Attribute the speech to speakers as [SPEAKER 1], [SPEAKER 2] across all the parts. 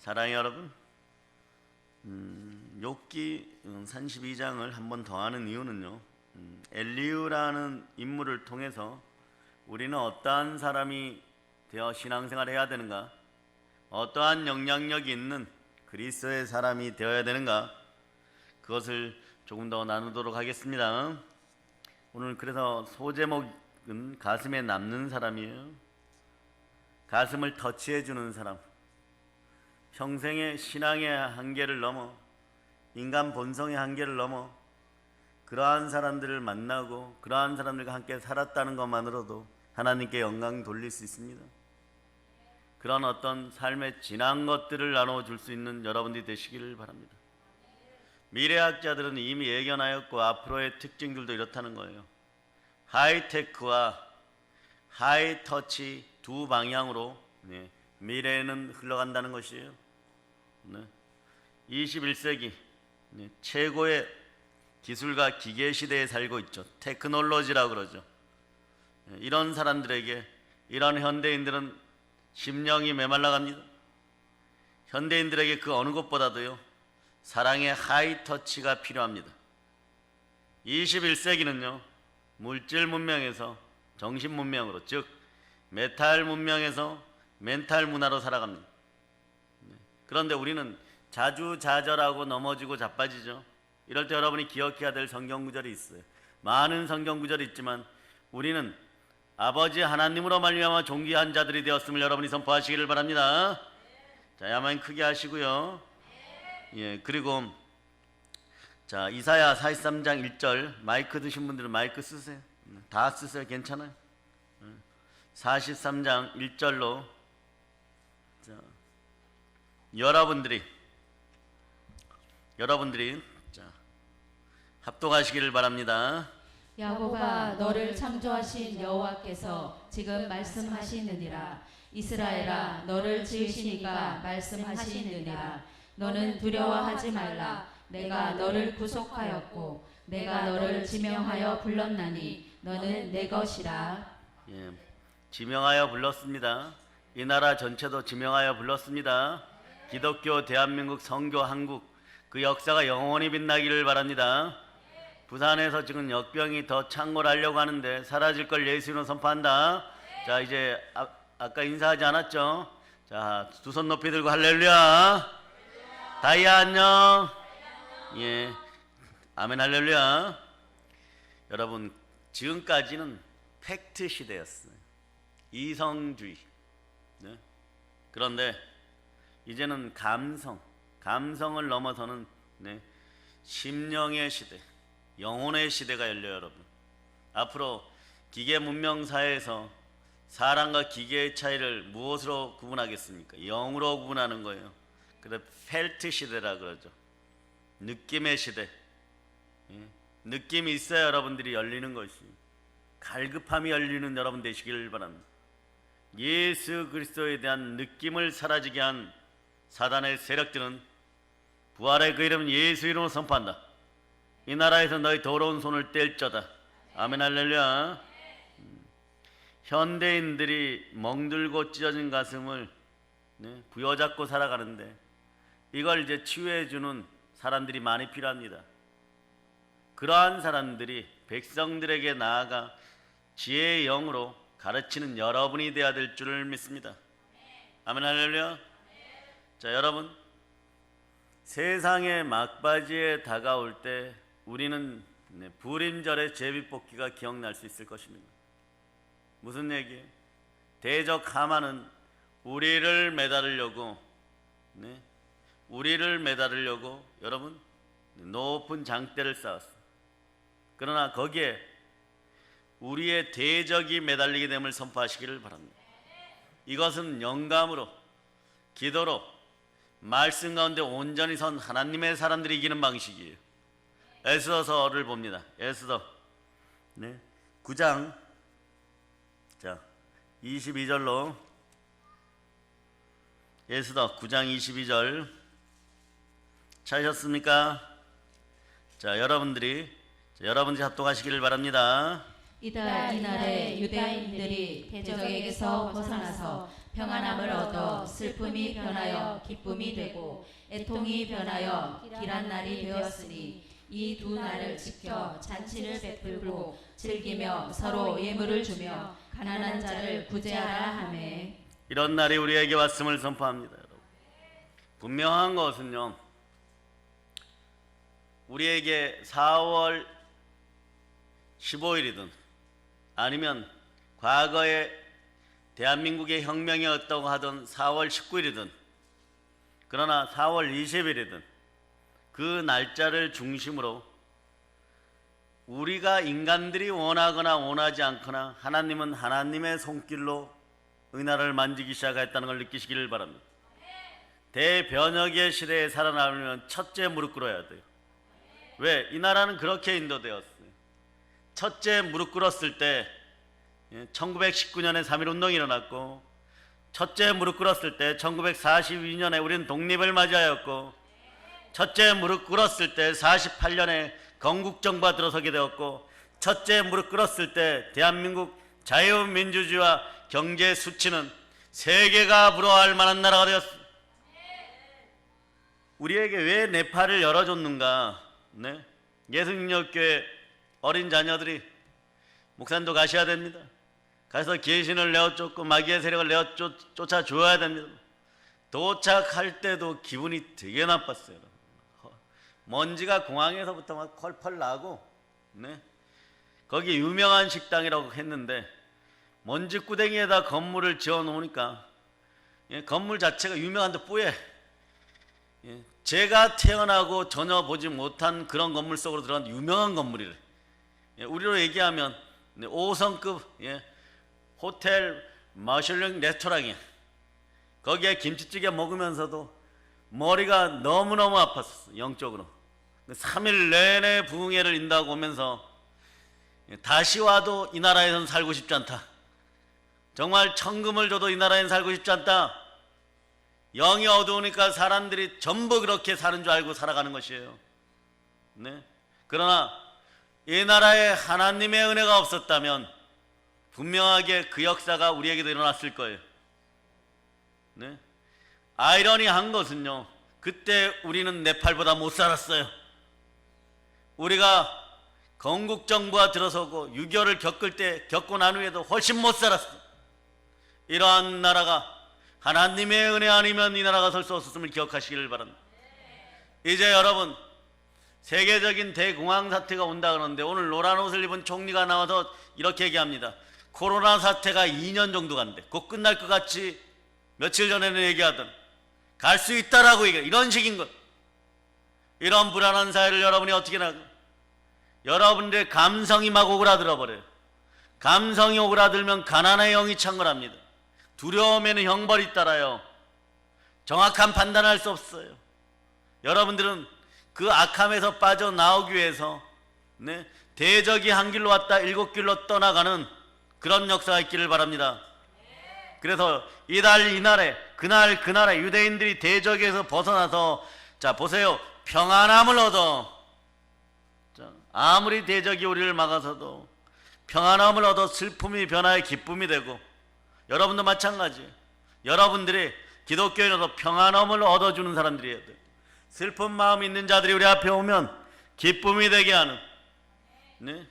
[SPEAKER 1] 사랑의 여러분, 욥기 32장을 한 번 더 하는 이유는요, 엘리후라는 인물을 통해서 우리는 어떠한 사람이 되어 신앙생활을 해야 되는가, 어떠한 영향력이 있는 그리스도의 사람이 되어야 되는가, 그것을 조금 더 나누도록 하겠습니다. 오늘 그래서 소제목은 가슴에 남는 사람이에요. 가슴을 터치해주는 사람, 평생의 신앙의 한계를 넘어, 인간 본성의 한계를 넘어 그러한 사람들을 만나고 그러한 사람들과 함께 살았다는 것만으로도 하나님께 영광 돌릴 수 있습니다. 그런 어떤 삶의 진한 것들을 나눠줄 수 있는 여러분들이 되시기를 바랍니다. 미래학자들은 이미 예견하였고 앞으로의 특징들도 이렇다는 거예요. 하이테크와 하이터치 두 방향으로 미래에는 흘러간다는 것이에요. 21세기 최고의 기술과 기계 시대에 살고 있죠. 테크놀로지라고 그러죠. 이런 사람들에게 이런 현대인들은 심령이 메말라 갑니다. 현대인들에게 그 어느 것보다도요, 사랑의 하이터치가 필요합니다. 21세기는요 물질 문명에서 정신 문명으로, 즉 메탈 문명에서 멘탈 문화로 살아갑니다. 그런데 우리는 자주자절하고 넘어지고 자빠지죠. 이럴 때 여러분이 기억해야 될 성경 구절이 있어요. 많은 성경 구절이 있지만 우리는 아버지 하나님으로 말미암아 존귀한 자들이 되었음을 여러분이 선포하시기를 바랍니다. 자, 야만 크게 하시고요. 그리고 자, 이사야 43장 1절, 마이크 드신 분들은 마이크 쓰세요. 다 쓰세요. 괜찮아요. 43장 1절로 자, 여러분들이 자, 합독하시기를 바랍니다.
[SPEAKER 2] 야곱아, 너를 창조하신 여호와께서 지금 말씀하시느니라. 이스라엘아, 너를 지으신 이가 말씀하시느니라. 너는 두려워하지 말라. 내가 너를 구속하였고 내가 너를 지명하여 불렀나니 너는 내 것이라.
[SPEAKER 1] 지명하여 불렀습니다. 이 나라 전체도 지명하여 불렀습니다. 기독교, 대한민국, 선교, 한국, 그 역사가 영원히 빛나기를 바랍니다. 부산에서 지금 역병이 더 창궐하려고 하는데 사라질 걸 예수님은 선포한다. 자, 이제 아까 인사하지 않았죠? 자, 두 손 높이 들고 할렐루야. 다이아 안녕. 아멘 할렐루야. 여러분, 지금까지는 팩트 시대였어요. 이성주의. 그런데 이제는 감성을 넘어서는 심령의 시대, 영혼의 시대가 열려요. 여러분, 앞으로 기계 문명 사회에서 사람과 기계의 차이를 무엇으로 구분하겠습니까? 영으로 구분하는 거예요. 그래서 펠트 시대라 그러죠. 느낌의 시대. 느낌이 있어야 여러분들이 열리는 것이, 갈급함이 열리는 여러분 되시길 바랍니다. 예수 그리스도에 대한 느낌을 사라지게 한 사단의 세력들은 부활의 그 이름 예수 이름으로 선포한다. 이 나라에서 너희 더러운 손을 뗄저다. 아멘 할렐루야. 현대인들이 멍들고 찢어진 가슴을 부여잡고 살아가는데 이걸 이제 치유해 주는 사람들이 많이 필요합니다. 그러한 사람들이 백성들에게 나아가 지혜의 영으로 가르치는 여러분이 되어야 될 줄을 믿습니다. 아멘 할렐루야. 자, 여러분, 세상의 막바지에 다가올 때 우리는 불임절의 제비뽑기가 기억날 수 있을 것입니다. 무슨 얘기예요? 대적 하만은 우리를 매달으려고 여러분 높은 장대를 쌓았어요. 그러나 거기에 우리의 대적이 매달리게 됨을 선포하시기를 바랍니다. 이것은 영감으로, 기도로, 말씀 가운데 온전히 선 하나님의 사람들이 이기는 방식이에요. 에스더서를 봅니다. 에스더 9장 자 22절로, 에스더 9장 22절 찾으셨습니까? 자, 여러분들이 합독하시기를 바랍니다.
[SPEAKER 2] 이날에 유대인들이 대적에게서 벗어나서 평안함을 얻어 슬픔이 변하여 기쁨이 되고 애통이 변하여 길한 날이 되었으니 이 두 날을 지켜 잔치를 베풀고 즐기며 서로 예물을 주며 가난한 자를 구제하라 하매.
[SPEAKER 1] 이런 날이 우리에게 왔음을 선포합니다. 여러분. 분명한 것은요, 우리에게 4월 15일이든 아니면 과거에 대한민국의 혁명이었다고 하던 4월 19일이든 그러나 4월 20일이든 그 날짜를 중심으로 우리가 인간들이 원하거나 원하지 않거나 하나님은 하나님의 손길로 이 나라를 만지기 시작했다는 걸 느끼시기를 바랍니다. 대변혁의 시대에 살아남으면 첫째 무릎 꿇어야 돼요. 왜? 이 나라는 그렇게 인도되었어요. 첫째 무릎 꿇었을 때 1919년에 3.1운동이 일어났고, 첫째 무릎 꿇었을 때 1942년에 우리는 독립을 맞이하였고, 첫째 무릎 꿇었을 때 48년에 건국정부가 들어서게 되었고, 첫째 무릎 꿇었을 때 대한민국 자유민주주의와 경제 수치는 세계가 부러워할 만한 나라가 되었습니다. 우리에게 왜 네팔을 열어줬는가? 네? 예수능력교회 어린 자녀들이 목산도 가셔야 됩니다. 가서 귀신을 내어쫓고 마귀의 세력을 쫓아줘야 됩니다. 도착할 때도 기분이 되게 나빴어요. 먼지가 공항에서부터 막 펄펄 나고, 네? 거기 유명한 식당이라고 했는데 먼지구덩이에다 건물을 지어 놓으니까 건물 자체가 유명한데 뿌예. 제가 태어나고 전혀 보지 못한 그런 건물 속으로 들어간 유명한 건물이래. 우리로 얘기하면 5성급 호텔 마슐랭 레스토랑이야. 거기에 김치찌개 먹으면서도 머리가 너무너무 아팠어. 영적으로. 3일 내내 부흥회를 인다고 오면서 다시 와도 이 나라에선 살고 싶지 않다. 정말 천금을 줘도 이 나라에는 살고 싶지 않다. 영이 어두우니까 사람들이 전부 그렇게 사는 줄 알고 살아가는 것이에요. 네? 그러나 이 나라에 하나님의 은혜가 없었다면 분명하게 그 역사가 우리에게도 일어났을 거예요. 네? 아이러니한 것은요, 그때 우리는 네팔보다 못 살았어요. 우리가 건국정부가 들어서고 6.25를 겪고 난 후에도 훨씬 못 살았어요. 이러한 나라가 하나님의 은혜 아니면 이 나라가 설 수 없었음을 기억하시기를 바랍니다. 이제 여러분, 세계적인 대공황 사태가 온다 그러는데 오늘 노란 옷을 입은 총리가 나와서 이렇게 얘기합니다. 코로나 사태가 2년 정도 간대. 곧 끝날 것 같이 며칠 전에는 얘기하던 갈 수 있다라고 얘기해. 이런 식인 것. 이런 불안한 사회를 여러분이 어떻게 나가? 여러분들의 감성이 막 오그라들어 버려요. 감성이 오그라들면 가난의 영이 창궐합니다. 두려움에는 형벌이 따라요. 정확한 판단할 수 없어요. 여러분들은 그 악함에서 빠져나오기 위해서 대적이 한 길로 왔다 7길로 떠나가는 그런 역사가 있기를 바랍니다. 그래서 이날에 그날에 유대인들이 대적에서 벗어나서, 자 보세요, 평안함을 얻어. 아무리 대적이 우리를 막아서도 평안함을 얻어 슬픔이 변화의 기쁨이 되고, 여러분도 마찬가지예요. 여러분들이 기독교인으로서 평안함을 얻어주는 사람들이어야 돼요. 슬픈 마음 있는 자들이 우리 앞에 오면 기쁨이 되게 하는. 네?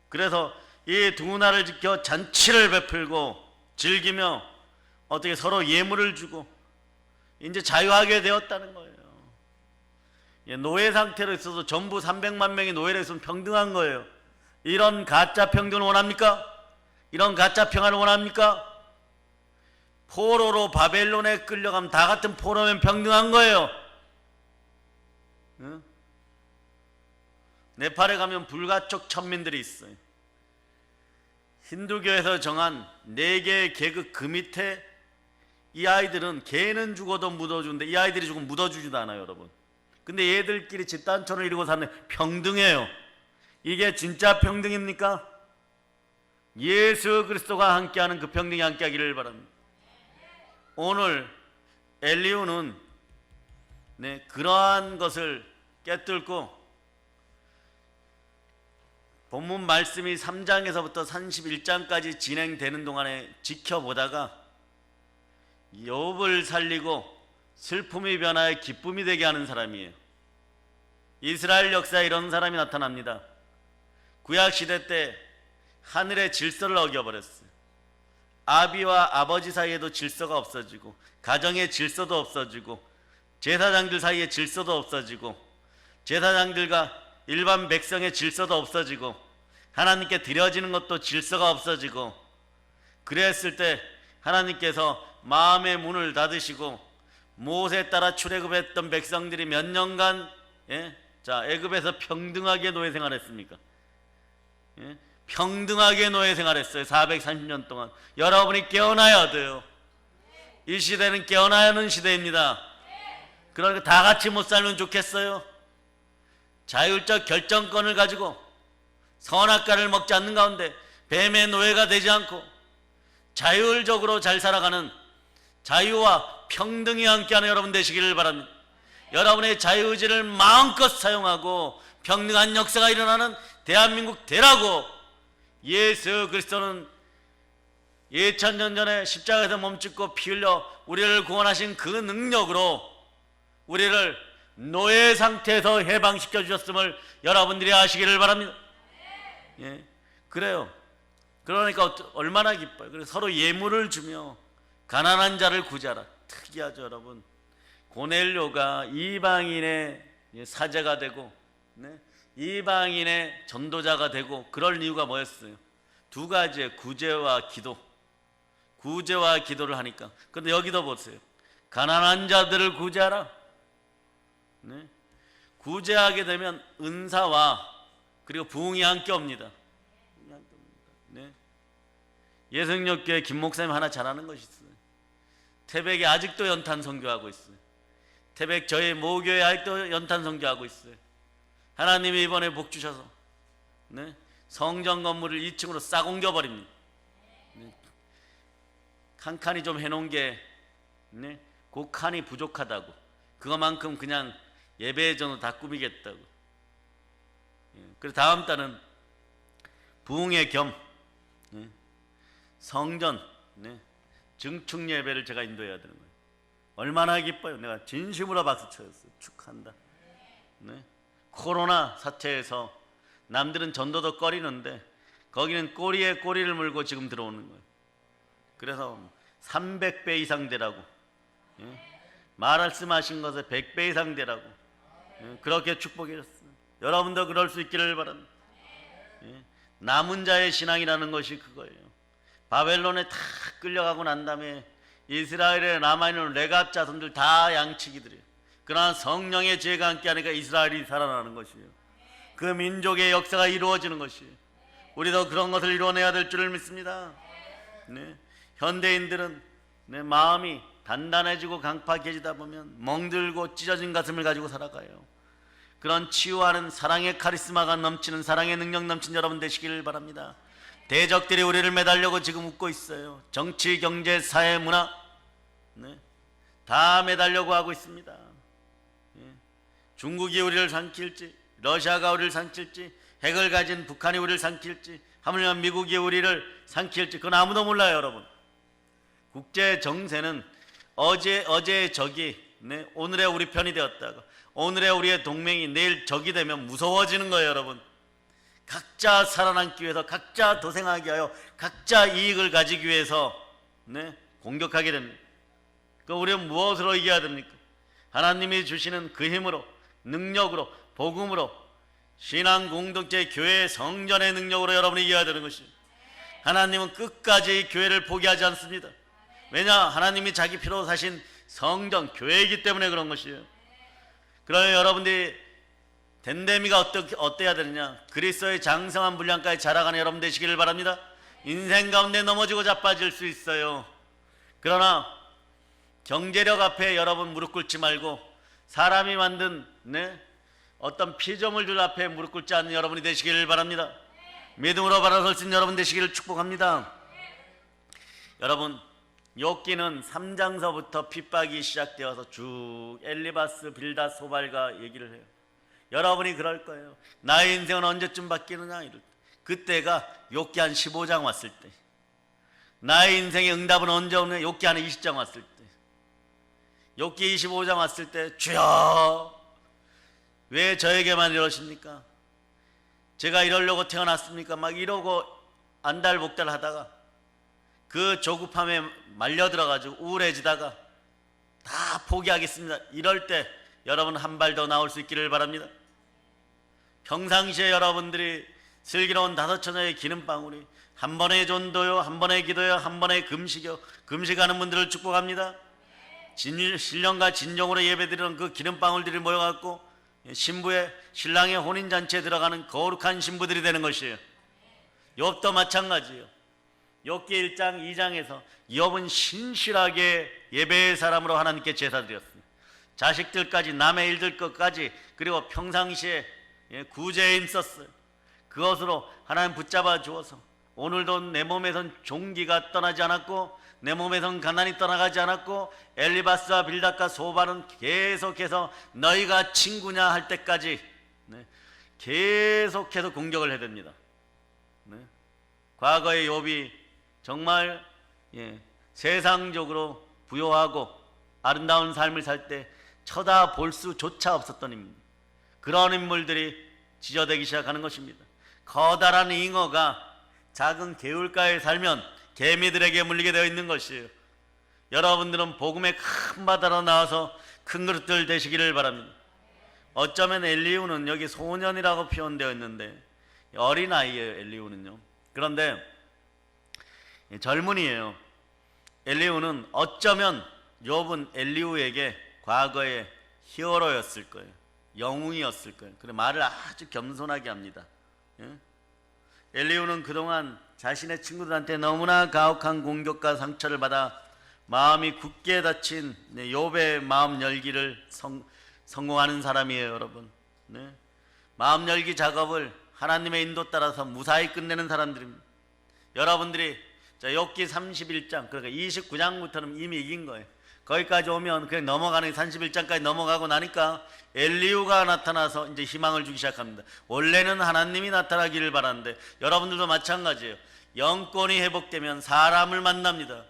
[SPEAKER 1] 그래서 이 두 날을 지켜 잔치를 베풀고 즐기며 어떻게 서로 예물을 주고 이제 자유하게 되었다는 거예요. 노예 상태로 있어서 전부 300만 명이 노예로 있으면 평등한 거예요. 이런 가짜 평등을 원합니까? 이런 가짜 평안을 원합니까? 포로로 바벨론에 끌려가면 다 같은 포로면 평등한 거예요. 응? 네팔에 가면 불가촉 천민들이 있어요. 힌두교에서 정한 4개의 계급 그 밑에 이 아이들은 개는 죽어도 묻어주는데 이 아이들이 죽으면 묻어주지도 않아요, 여러분. 근데 얘들끼리 집단촌을 이루고 사는 평등해요. 이게 진짜 평등입니까? 예수 그리스도가 함께하는 그 평등이 함께하기를 바랍니다. 오늘 엘리후는 그러한 것을 깨뚫고 본문 말씀이 3장에서부터 31장까지 진행되는 동안에 지켜보다가 욥을 살리고 슬픔이 변하여 기쁨이 되게 하는 사람이에요. 이스라엘 역사에 이런 사람이 나타납니다. 구약시대 때 하늘의 질서를 어겨버렸어요. 아비와 아버지 사이에도 질서가 없어지고, 가정의 질서도 없어지고, 제사장들 사이에 질서도 없어지고, 제사장들과 일반 백성의 질서도 없어지고, 하나님께 드려지는 것도 질서가 없어지고, 그랬을 때 하나님께서 마음의 문을 닫으시고 모세에 따라 출애굽했던 백성들이 몇 년간 애굽에서 평등하게 노예 생활했습니까? 평등하게 노예 생활했어요. 430년 동안. 여러분이 깨어나야 돼요. 이 시대는 깨어나야 하는 시대입니다. 그러니까 다 같이 못 살면 좋겠어요? 자율적 결정권을 가지고 선악과를 먹지 않는 가운데 뱀의 노예가 되지 않고 자율적으로 잘 살아가는, 자유와 평등이 함께하는 여러분 되시기를 바랍니다. 여러분의 자유의지를 마음껏 사용하고 평등한 역사가 일어나는 대한민국 되라고 예수 그리스도는 2000년 전에 십자가에서 몸짓고 피 흘려 우리를 구원하신 그 능력으로 우리를 노예 상태에서 해방시켜 주셨음을 여러분들이 아시기를 바랍니다. 예, 그래요. 그러니까 얼마나 기뻐요. 그래서 서로 예물을 주며 가난한 자를 구제하라. 특이하죠, 여러분. 고넬료가 이방인의 사제가 되고, 이방인의 전도자가 되고, 그럴 이유가 뭐였어요? 두 가지의 구제와 기도. 구제와 기도를 하니까. 그런데 여기도 보세요. 가난한 자들을 구제하라. 구제하게 되면 은사와 그리고 부흥이 함께 옵니다. 예성역교회 김 목사님 하나 잘하는 것이 있어요. 태백에 아직도 연탄 선교하고 있어요. 태백 저희 모교회 아직도 연탄 선교하고 있어요. 하나님이 이번에 복 주셔서 성전 건물을 2층으로 싹 옮겨버립니다. 칸칸이 좀 해놓은 게 그 칸이 부족하다고, 그것만큼 그냥 예배전으로 다 꾸미겠다고. 그래서 다음 달은 부흥회 겸 성전 증축 예배를 제가 인도해야 되는 거예요. 얼마나 기뻐요. 내가 진심으로 박수 쳤어요. 축하한다. 코로나 사태에서 남들은 전도도 꺼리는데 거기는 꼬리에 꼬리를 물고 지금 들어오는 거예요. 그래서 300배 이상 되라고, 말씀하신 것에 100배 이상 되라고 그렇게 축복해 줬어요. 여러분도 그럴 수 있기를 바랍니다. 남은 자의 신앙이라는 것이 그거예요. 바벨론에 다 끌려가고 난 다음에 이스라엘에 남아있는 레갑 자손들 다 양치기들이에요. 그러나 성령의 지혜가 함께하니까 이스라엘이 살아나는 것이에요. 그 민족의 역사가 이루어지는 것이에요. 우리도 그런 것을 이루어내야 될 줄을 믿습니다. 현대인들은 마음이 단단해지고 강팍해지다 보면 멍들고 찢어진 가슴을 가지고 살아가요. 그런 치유하는 사랑의 카리스마가 넘치는, 사랑의 능력 넘친 여러분 되시길 바랍니다. 대적들이 우리를 매달려고 지금 웃고 있어요. 정치, 경제, 사회, 문화 다 매달려고 하고 있습니다. 중국이 우리를 삼킬지, 러시아가 우리를 삼킬지, 핵을 가진 북한이 우리를 삼킬지, 하물며 미국이 우리를 삼킬지, 그건 아무도 몰라요. 여러분, 국제 정세는 어제의 적이 오늘의 우리 편이 되었다가, 오늘의 우리의 동맹이 내일 적이 되면 무서워지는 거예요. 여러분, 각자 살아남기 위해서, 각자 도생하게 하여 각자 이익을 가지기 위해서 공격하게 됩니다. 그 우리는 무엇으로 이겨야 됩니까? 하나님이 주시는 그 힘으로, 능력으로, 복음으로, 신앙 공동체, 교회, 성전의 능력으로 여러분이 이겨야 되는 것입니다. 하나님은 끝까지 교회를 포기하지 않습니다. 왜냐? 하나님이 자기 피로 사신 성전, 교회이기 때문에 그런 것이에요. 그러면 여러분들이 덴데미가 어때야 되느냐? 그리스도의 장성한 분량까지 자라가는 여러분 되시기를 바랍니다. 인생 가운데 넘어지고 자빠질 수 있어요. 그러나 경제력 앞에 여러분 무릎 꿇지 말고, 사람이 만든 어떤 피조물들 앞에 무릎 꿇지 않는 여러분이 되시기를 바랍니다. 믿음으로 바라설 수 있는 여러분 되시기를 축복합니다. 여러분, 욥기는 3장서부터 핍박이 시작되어서 쭉 엘리바스, 빌닷, 소발과 얘기를 해요. 여러분이 그럴 거예요. 나의 인생은 언제쯤 바뀌느냐 이럴 때. 그때가 욥기 한 15장 왔을 때, 나의 인생의 응답은 언제 오느냐? 욥기 한 20장 왔을 때, 욥기 25장 왔을 때, 주여 왜 저에게만 이러십니까? 제가 이러려고 태어났습니까? 막 이러고 안달복달 하다가 그 조급함에 말려들어가지고 우울해지다가 다 포기하겠습니다. 이럴 때 여러분 한 발 더 나올 수 있기를 바랍니다. 평상시에 여러분들이 슬기로운 5처녀의 기름방울이 한 번의 전도요, 한 번의 기도요, 한 번의 금식요, 금식하는 분들을 축복합니다. 신령과 진정으로 예배드리는 그 기름방울들이 모여갖고 신부의 신랑의 혼인잔치에 들어가는 거룩한 신부들이 되는 것이에요. 욥도 마찬가지예요. 욥기 1장 2장에서 욥은 신실하게 예배의 사람으로 하나님께 제사 드렸습니다. 자식들까지, 남의 일들 것까지, 그리고 평상시에 구제에 힘썼어요. 그것으로 하나님 붙잡아 주어서 오늘도 내 몸에선 종기가 떠나지 않았고 내 몸에선 가난이 떠나가지 않았고 엘리바스와 빌닷과 소바는 계속해서 너희가 친구냐 할 때까지 계속해서 공격을 해댑니다. 과거의 욥이 정말 세상적으로 부요하고 아름다운 삶을 살 때 쳐다볼 수조차 없었던 인물, 그런 인물들이 지저되기 시작하는 것입니다. 커다란 잉어가 작은 개울가에 살면 개미들에게 물리게 되어 있는 것이에요. 여러분들은 복음의 큰 바다로 나와서 큰 그릇들 되시기를 바랍니다. 어쩌면 엘리후는 여기 소년이라고 표현되어 있는데 어린아이예요. 엘리후는요. 그런데 젊은이에요. 엘리후는 어쩌면 욥은 엘리후에게 과거의 히어로였을 거예요. 영웅이었을 거예요. 그래 말을 아주 겸손하게 합니다. 엘리후는 그동안 자신의 친구들한테 너무나 가혹한 공격과 상처를 받아 마음이 굳게 닫힌 욥의 마음 열기를 성공하는 사람이에요. 여러분, 마음 열기 작업을 하나님의 인도 따라서 무사히 끝내는 사람들입니다. 여러분들이 욥기 31장, 그러니까 29장부터는 이미 이긴 거예요. 거기까지 오면 그냥 넘어가는 31장까지 넘어가고 나니까 엘리후가 나타나서 이제 희망을 주기 시작합니다. 원래는 하나님이 나타나기를 바라는데 여러분들도 마찬가지예요. 영권이 회복되면 사람을 만납니다.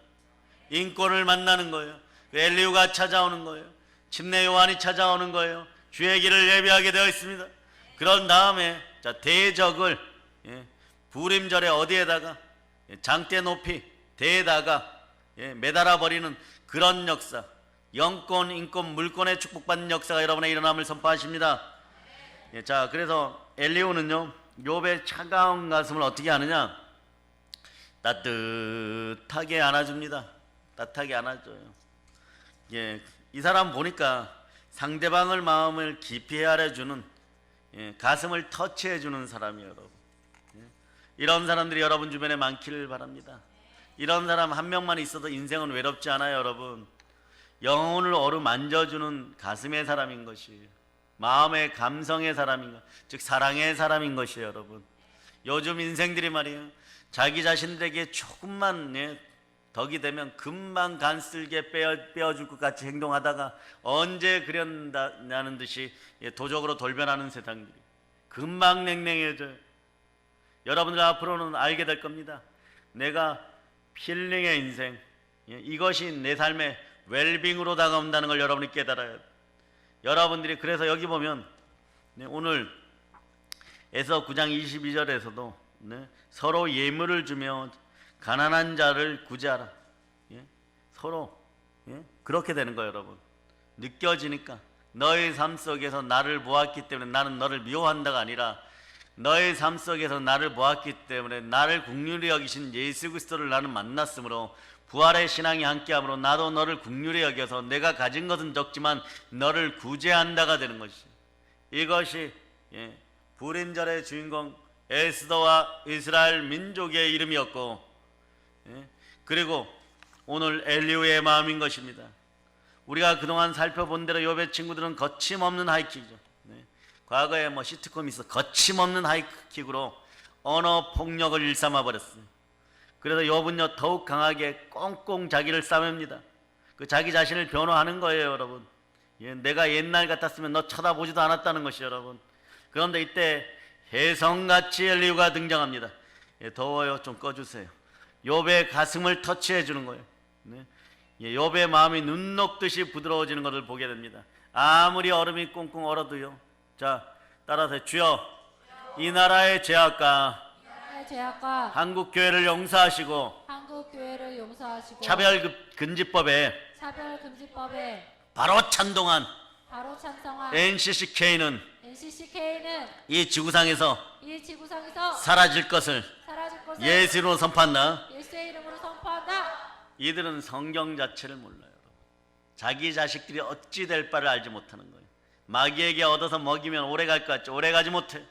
[SPEAKER 1] 인권을 만나는 거예요. 엘리후가 찾아오는 거예요. 침례 요한이 찾아오는 거예요. 주의 길을 예비하게 되어 있습니다. 그런 다음에 대적을 부림절에 어디에다가 장대 높이 대에다가 매달아 버리는 그런 역사, 영권, 인권, 물권에 축복받는 역사가 여러분의 일어남을 선포하십니다. 자, 그래서 엘리후는요, 욥의 차가운 가슴을 어떻게 하느냐? 따뜻하게 안아줍니다. 따뜻하게 안아줘요. 이 사람 보니까 상대방을 마음을 깊이 헤아려주는, 가슴을 터치해주는 사람이에요, 여러분. 이런 사람들이 여러분 주변에 많기를 바랍니다. 이런 사람 한 명만 있어도 인생은 외롭지 않아요. 여러분, 영혼을 어루만져주는 가슴의 사람인 것이에요. 마음의 감성의 사람인 것, 즉 사랑의 사람인 것이에요. 여러분, 요즘 인생들이 말이에요, 자기 자신들에게 조금만 덕이 되면 금방 간쓸게 빼어줄 것 같이 행동하다가 언제 그랬냐는 듯이 도적으로 돌변하는 세상들이 금방 냉랭해져요. 여러분들 앞으로는 알게 될 겁니다. 내가 힐링의 인생, 이것이 내 삶의 웰빙으로 다가온다는 걸 여러분이 깨달아야 돼요. 여러분들이 그래서 여기 보면 오늘 에서 9장 22절에서도 서로 예물을 주며 가난한 자를 구제하라. 서로 그렇게 되는 거예요. 여러분, 느껴지니까 너의 삶 속에서 나를 보았기 때문에 나는 너를 미워한다가 아니라 너의 삶 속에서 나를 보았기 때문에 나를 긍휼히 여기신 예수 그리스도를 나는 만났으므로 부활의 신앙이 함께함으로 나도 너를 긍휼히 여겨서 내가 가진 것은 적지만 너를 구제한다가 되는 것이죠. 이것이 불임절의 주인공 에스더와 이스라엘 민족의 이름이었고, 그리고 오늘 엘리후의 마음인 것입니다. 우리가 그동안 살펴본 대로 욥의 친구들은 거침없는 하이킥이죠. 과거에 시트콤이 있어 거침없는 하이킥으로 언어 폭력을 일삼아 버렸어요. 그래서 욥은요 더욱 강하게 꽁꽁 자기를 싸맵니다. 그 자기 자신을 변호하는 거예요. 여러분, 내가 옛날 같았으면 너 쳐다보지도 않았다는 것이 여러분. 그런데 이때 혜성같이 엘리후가 등장합니다. 예, 더워요. 좀 꺼주세요. 욥의 가슴을 터치해 주는 거예요. 네. 예, 욥의 마음이 눈 녹듯이 부드러워지는 것을 보게 됩니다. 아무리 얼음이 꽁꽁 얼어도요. 자, 따라서 주여, 이 나라의 죄악과 한국 교회를 용서하시고 차별금지법에 바로 찬동한 NCCK는 이 지구상에서 사라질 것을 예수 이름으로 선포한다. 이들은 성경 자체를 몰라요. 자기 자식들이 어찌 될 바를 알지 못하는 거예요. 마귀에게 얻어서 먹이면 오래 갈 것 같죠. 오래 가지 못해.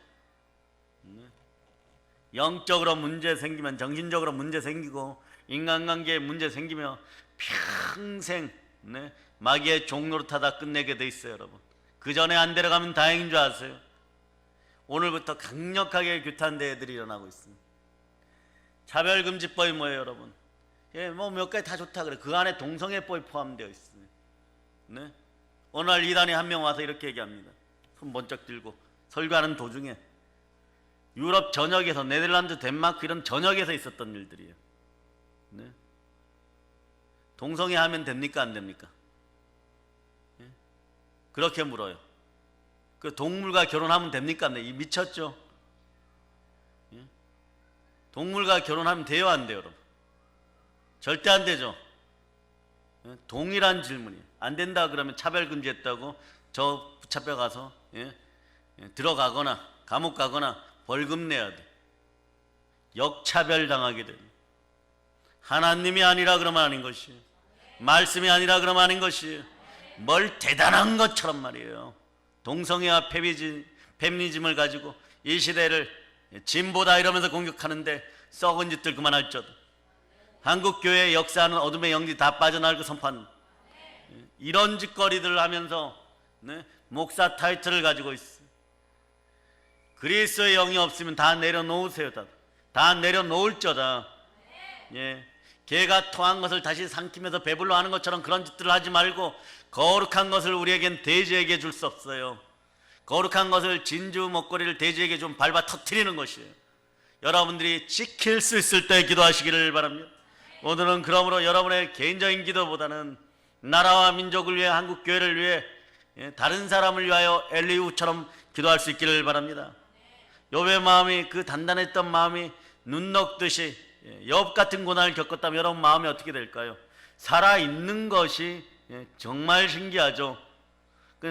[SPEAKER 1] 영적으로 문제 생기면 정신적으로 문제 생기고 인간관계에 문제 생기며 평생 마귀의 종노릇하다 끝내게 돼 있어요. 여러분, 그 전에 안 데려가면 다행인 줄 아세요? 오늘부터 강력하게 규탄대 애들이 일어나고 있습니다. 차별금지법이 뭐예요, 여러분? 예, 뭐 몇 가지 다 좋다 그래. 그 안에 동성애법이 포함되어 있어요. 네? 어느 날 이단에 한 명 와서 이렇게 얘기합니다. 손 번쩍 들고 설교하는 도중에 유럽 전역에서, 네덜란드, 덴마크 이런 전역에서 있었던 일들이에요. 네? 동성애 하면 됩니까, 안 됩니까? 예? 그렇게 물어요. 그 동물과 결혼하면 됩니까, 안 돼요? 미쳤죠? 예? 동물과 결혼하면 돼요, 안 돼요, 여러분? 절대 안 되죠. 예? 동일한 질문이에요. 안 된다 그러면 차별금지했다고 저 붙잡혀 가서 들어가거나 감옥 가거나 벌금 내야 돼. 역차별 당하게 됩니다. 하나님이 아니라 그러면 아닌 것이에요. 말씀이 아니라 그러면 아닌 것이에요. 뭘 대단한 것처럼 말이에요. 동성애와 페미니즘을 가지고 이 시대를 진보다 이러면서 공격하는데 썩은 짓들 그만할 것. 한국교회의 역사는 어둠의 영들이 다 빠져나갈 거 선포합니다. 이런 짓거리들을 하면서 목사 타이틀을 가지고 있어요. 그리스도의 영이 없으면 다 내려놓으세요. 다 내려놓을 저다. 예. 개가 토한 것을 다시 삼키면서 배불러 하는 것처럼 그런 짓들을 하지 말고 거룩한 것을 우리에겐 돼지에게 줄 수 없어요. 거룩한 것을 진주 목걸이를 돼지에게 좀 밟아 터뜨리는 것이에요. 여러분들이 지킬 수 있을 때 기도하시기를 바랍니다. 오늘은 그러므로 여러분의 개인적인 기도보다는 나라와 민족을 위해, 한국 교회를 위해, 다른 사람을 위하여 엘리후처럼 기도할 수 있기를 바랍니다. 욥의 마음이, 그 단단했던 마음이 눈 녹듯이 욥 같은 고난을 겪었다면 여러분 마음이 어떻게 될까요? 살아있는 것이 정말 신기하죠.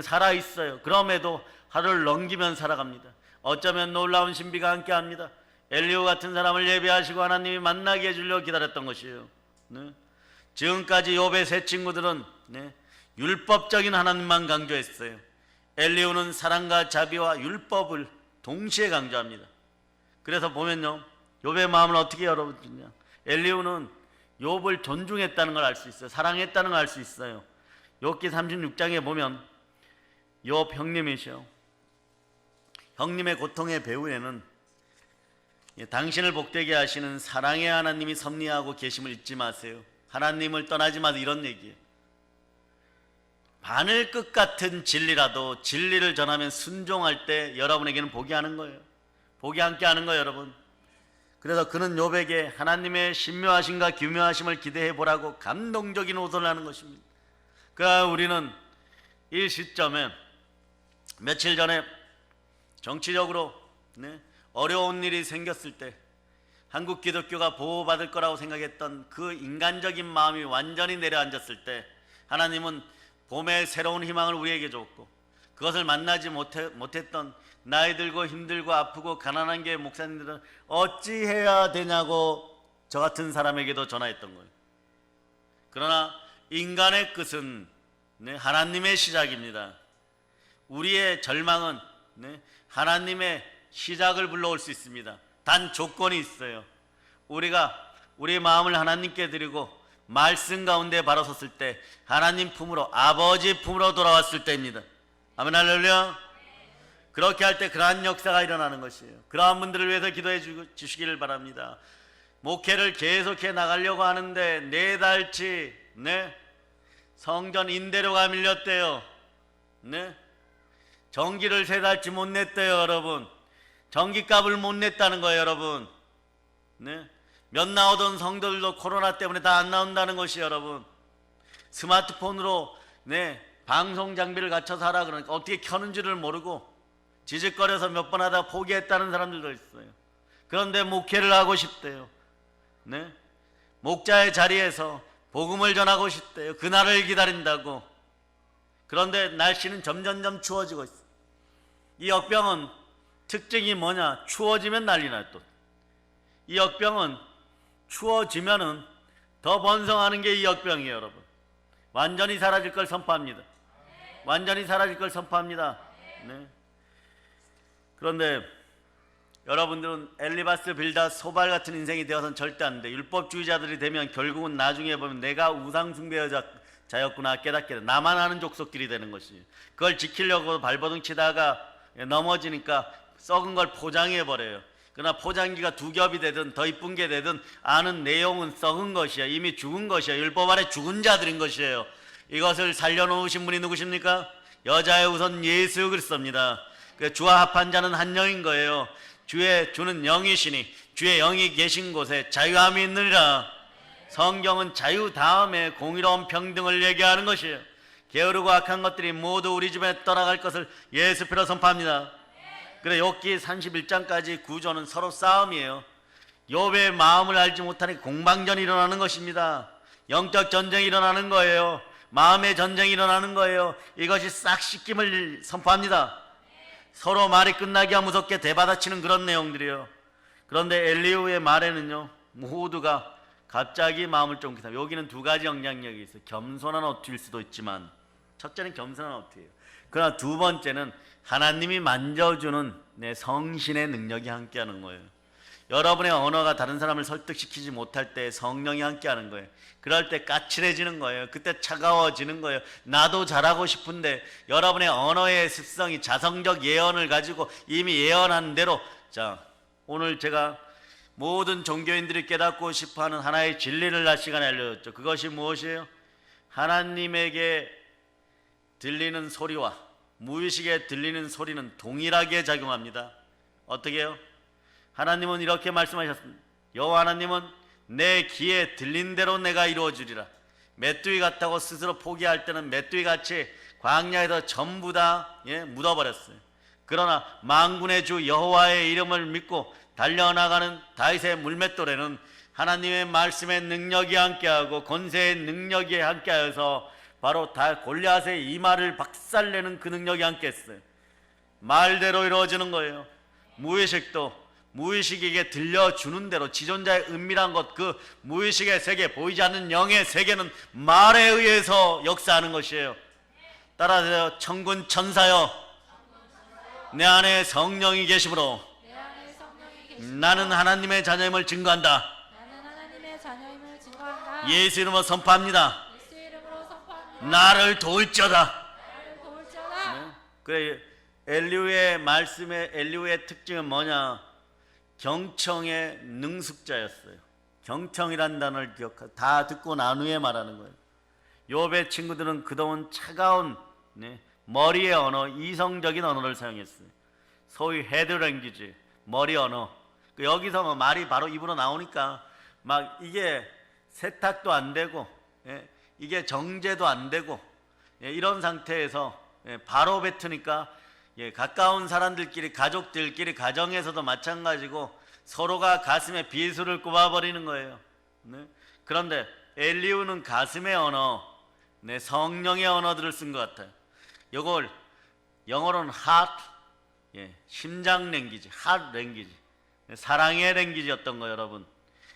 [SPEAKER 1] 살아있어요. 그럼에도 하루를 넘기면 살아갑니다. 어쩌면 놀라운 신비가 함께합니다. 엘리후 같은 사람을 예배하시고 하나님이 만나게 해주려고 기다렸던 것이에요. 지금까지 욥의 세 친구들은 율법적인 하나님만 강조했어요. 엘리후는 사랑과 자비와 율법을 동시에 강조합니다. 그래서 보면요, 욥의 마음을 어떻게 열어보냐, 엘리후는 욥을 존중했다는 걸 알 수 있어요. 사랑했다는 걸 알 수 있어요. 욥기 36장에 보면 욥 형님이셔. 형님의 고통의 배후에는 당신을 복되게 하시는 사랑의 하나님이 섭리하고 계심을 잊지 마세요. 하나님을 떠나지 마세요. 이런 얘기예요. 바늘끝 같은 진리라도 진리를 전하면 순종할 때 여러분에게는 복이 하는 거예요. 복이 함께 하는 거예요, 여러분. 그래서 그는 욥에게 하나님의 신묘하심과 기묘하심을 기대해 보라고 감동적인 호소를 하는 것입니다. 그러나 우리는 이 시점에 며칠 전에 정치적으로 어려운 일이 생겼을 때 한국 기독교가 보호받을 거라고 생각했던 그 인간적인 마음이 완전히 내려앉았을 때 하나님은 봄의 새로운 희망을 우리에게 줬고, 그것을 만나지 못했던 나이 들고 힘들고 아프고 가난한 게 목사님들은 어찌 해야 되냐고 저 같은 사람에게도 전화했던 거예요. 그러나 인간의 끝은 하나님의 시작입니다. 우리의 절망은 하나님의 시작을 불러올 수 있습니다. 단 조건이 있어요. 우리가 우리의 마음을 하나님께 드리고 말씀 가운데 바로 섰을 때, 하나님 품으로, 아버지 품으로 돌아왔을 때입니다. 아멘, 할렐루야. 그렇게 할 때 그러한 역사가 일어나는 것이에요. 그러한 분들을 위해서 기도해 주시기를 바랍니다. 목회를 계속해 나가려고 하는데 4달치 성전 임대료가 밀렸대요. 전기를 3달치 못 냈대요. 여러분, 전기값을 못 냈다는 거예요, 여러분. 네? 몇 나오던 성도들도 코로나 때문에 다 안 나온다는 것이 여러분. 스마트폰으로 네, 방송 장비를 갖춰서 하라 그러니까 어떻게 켜는 줄을 모르고 지직거려서 몇 번 하다 포기했다는 사람들도 있어요. 그런데 목회를 하고 싶대요. 네? 목자의 자리에서 복음을 전하고 싶대요. 그날을 기다린다고. 그런데 날씨는 점점점 추워지고 있어요. 이 역병은 특징이 뭐냐? 추워지면 난리 나요. 또 이 역병은 추워지면은 더 번성하는 게 이 역병이에요, 여러분. 완전히 사라질 걸 선포합니다. 완전히 사라질 걸 선포합니다. 네. 그런데 여러분들은 엘리바스 빌다 소발 같은 인생이 되어서는 절대 안 돼. 율법주의자들이 되면 결국은 나중에 보면 내가 우상숭배자였구나 깨닫게 돼. 나만 아는 족속들이 되는 것이. 그걸 지키려고 발버둥 치다가 넘어지니까 썩은 걸 포장해 버려요. 그러나 포장기가 두 겹이 되든 더 이쁜 게 되든 아는 내용은 썩은 것이야. 이미 죽은 것이야. 율법 아래 죽은 자들인 것이에요. 이것을 살려놓으신 분이 누구십니까? 여자의 우선 예수 그리스도입니다. 주와 합한 자는 한 영인 거예요. 주는 영이시니 주의 영이 계신 곳에 자유함이 있느니라. 성경은 자유 다음에 공의로운 평등을 얘기하는 것이에요. 게으르고 악한 것들이 모두 우리 집에 떠나갈 것을 예수피로 선포합니다. 그래 욥기 31장까지 구조는 서로 싸움이에요. 욥의 마음을 알지 못하니 공방전이 일어나는 것입니다. 영적 전쟁이 일어나는 거예요. 마음의 전쟁이 일어나는 거예요. 이것이 싹 씻김을 선포합니다. 서로 말이 끝나기가 무섭게 대받아치는 그런 내용들이에요. 그런데 엘리후의 말에는요 모두가 갑자기 마음을 쫑긋합니다. 여기는 두 가지 영향력이 있어요. 겸손한 어투일 수도 있지만 첫째는 겸손한 어투예요. 그러나 두 번째는 하나님이 만져주는 성신의 능력이 함께하는 거예요. 여러분의 언어가 다른 사람을 설득시키지 못할 때 성령이 함께하는 거예요. 그럴 때 까칠해지는 거예요. 그때 차가워지는 거예요. 나도 잘하고 싶은데 여러분의 언어의 습성이 자성적 예언을 가지고 이미 예언한 대로 자 오늘 제가 모든 종교인들이 깨닫고 싶어하는 하나의 진리를 낮 시간에 알려줬죠. 그것이 무엇이에요? 하나님에게 들리는 소리와 무의식에 들리는 소리는 동일하게 작용합니다. 어떻게 해요? 하나님은 이렇게 말씀하셨습니다. 여호와 하나님은 내 귀에 들린 대로 내가 이루어주리라. 메뚜기 같다고 스스로 포기할 때는 메뚜기같이 광야에서 전부 다 묻어버렸어요. 그러나 만군의 주 여호와의 이름을 믿고 달려나가는 다윗의 물맷돌에는 하나님의 말씀의 능력이 함께하고 권세의 능력이 함께하여서 바로 다 골리앗의 이마를 박살내는 그 능력이 함께했어요. 말대로 이루어지는 거예요. 무의식에게 들려주는 대로 지존자의 은밀한 것, 그 무의식의 세계, 보이지 않는 영의 세계는 말에 의해서 역사하는 것이에요. 따라하세요. 천군 천사여, 내 안에 성령이 계심으로 나는 하나님의 자녀임을 증거한다. 예수 이름으로 선포합니다. 나를 도울지어다. 네? 그래 엘리후의 말씀의 엘리후의 특징은 뭐냐? 경청의 능숙자였어요. 경청이란 단어를 기억하. 다 듣고 난 후에 말하는 거예요. 욥의 친구들은 그동안 차가운 머리의 언어, 이성적인 언어를 사용했어요. 소위 헤드 랭귀지, 머리 언어. 여기서 말이 바로 입으로 나오니까 막 이게 세탁도 안 되고 이게 정제도 안 되고 이런 상태에서 바로 뱉으니까 가까운 사람들끼리 가족들끼리 가정에서도 마찬가지고 서로가 가슴에 비수를 꼽아버리는 거예요. 그런데 엘리후는 가슴의 언어, 성령의 언어들을 쓴 것 같아요. 이걸 영어로는 heart, 심장 랭귀지, heart 랭귀지, 사랑의 랭귀지였던 거예요. 여러분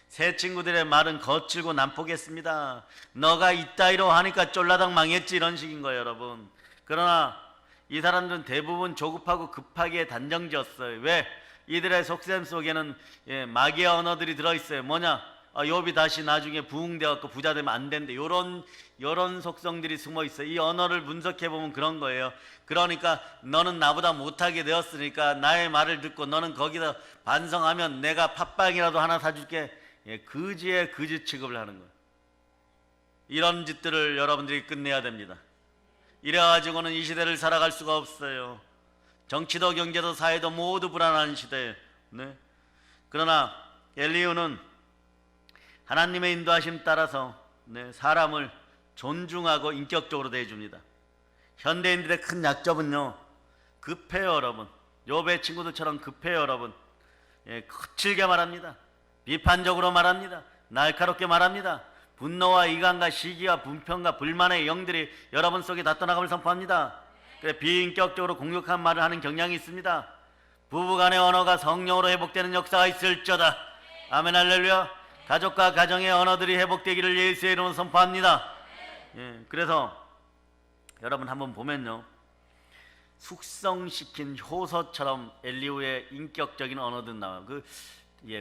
[SPEAKER 1] 새 친구들의 말은 거칠고 난폭했습니다. 너가 이따위로 하니까 쫄라당 망했지 이런 식인 거예요. 여러분 그러나 이 사람들은 대부분 조급하고 급하게 단정지었어요. 왜? 이들의 속셈 속에는 마귀의 언어들이 들어있어요. 뭐냐? 욥이 다시 나중에 부흥되어서 부자 되면 안 된대. 요런 속성들이 숨어 있어요. 이 언어를 분석해 보면 그런 거예요. 그러니까 너는 나보다 못하게 되었으니까 나의 말을 듣고 너는 거기다 반성하면 내가 팥빵이라도 하나 사줄게. 그지의 그지 취급을 하는 거예요. 이런 짓들을 여러분들이 끝내야 됩니다. 이래가지고는 이 시대를 살아갈 수가 없어요. 정치도 경제도 사회도 모두 불안한 시대에. 네. 그러나 엘리후는 하나님의 인도하심 따라서 사람을 존중하고 인격적으로 대해줍니다. 현대인들의 큰 약점은요, 급해요 여러분. 욥의 친구들처럼 급해요 여러분. 거칠게 말합니다. 비판적으로 말합니다. 날카롭게 말합니다. 분노와 이간과 시기와 분편과 불만의 영들이 여러분 속에 나타나감을 선포합니다. 그래, 비인격적으로 공격한 말을 하는 경향이 있습니다. 부부간의 언어가 성령으로 회복되는 역사가 있을지어다. 아멘 할렐루야. 가족과 가정의 언어들이 회복되기를 예수의 이름으로 선포합니다. 그래서 여러분 한번 보면요, 숙성시킨 효소처럼 엘리후의 인격적인 언어도 나와요.